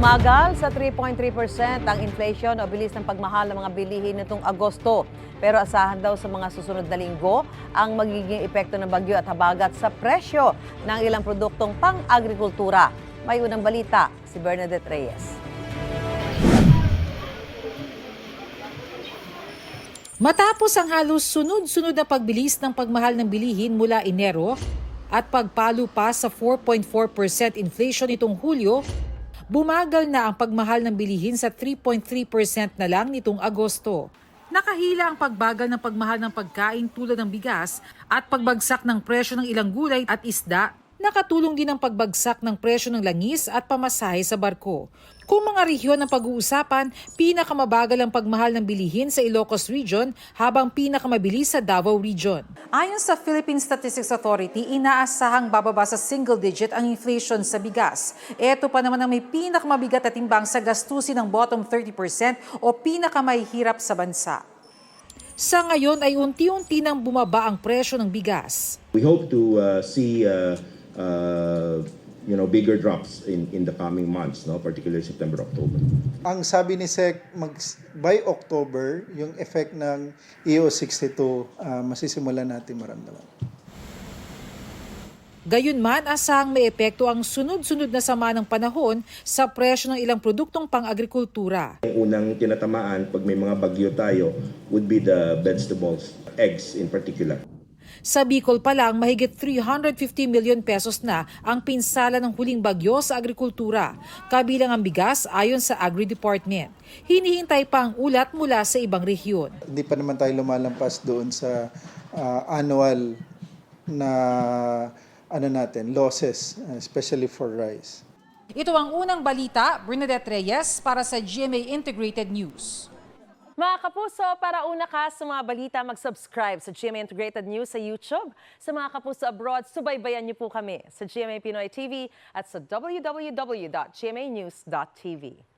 Bumagal sa 3.3% ang inflation o bilis ng pagmahal ng mga bilihin nitong Agosto. Pero asahan daw sa mga susunod na linggo ang magiging epekto ng bagyo at habagat sa presyo ng ilang produktong pang-agrikultura. May unang balita, si Bernadette Reyes. Matapos ang halos sunod-sunod na pagbilis ng pagmahal ng bilihin mula Enero at pagpalo pa sa 4.4% inflation nitong Hulyo, bumagal na ang pagmahal ng bilihin sa 3.3% na lang nitong Agosto. Nakahila ang pagbagal ng pagmahal ng pagkain tulad ng bigas at pagbagsak ng presyo ng ilang gulay at isda. Nakatulong din ang pagbagsak ng presyo ng langis at pamasahe sa barko. Kung mga rehiyon ang pag-uusapan, pinakamabagal ang pagmahal ng bilihin sa Ilocos Region habang pinakamabilis sa Davao Region. Ayon sa Philippine Statistics Authority, inaasahang bababa sa single digit ang inflation sa bigas. Ito pa naman ang may pinakamabigat na timbang sa gastusin ng bottom 30% o pinakamahihirap sa bansa. Sa ngayon ay unti-unti nang bumaba ang presyo ng bigas. We hope to see bigger drops in the coming months, no, particularly September, October. Ang sabi ni SEC, by October, yung effect ng EO62 masisimulan natin maramdaman. Gayunman, asahang may epekto ang sunod-sunod na sama ng panahon sa presyo ng ilang produktong pang-agrikultura. Ang unang tinatamaan pag may mga bagyo tayo would be the vegetables, eggs in particular. Sa Bicol pa lang, mahigit 350 million pesos na ang pinsala ng huling bagyo sa agrikultura, kabilang ang bigas ayon sa Agri-Department. Hinihintay pa ang ulat mula sa ibang rehiyon. Hindi pa naman tayo lumalampas doon sa annual na losses, especially for rice. Ito ang unang balita, Bernadette Reyes para sa GMA Integrated News. Mga kapuso, para una ka sa mga balita, mag-subscribe sa GMA Integrated News sa YouTube. Sa mga kapuso abroad, subaybayan niyo po kami sa GMA Pinoy TV at sa www.gmanews.tv.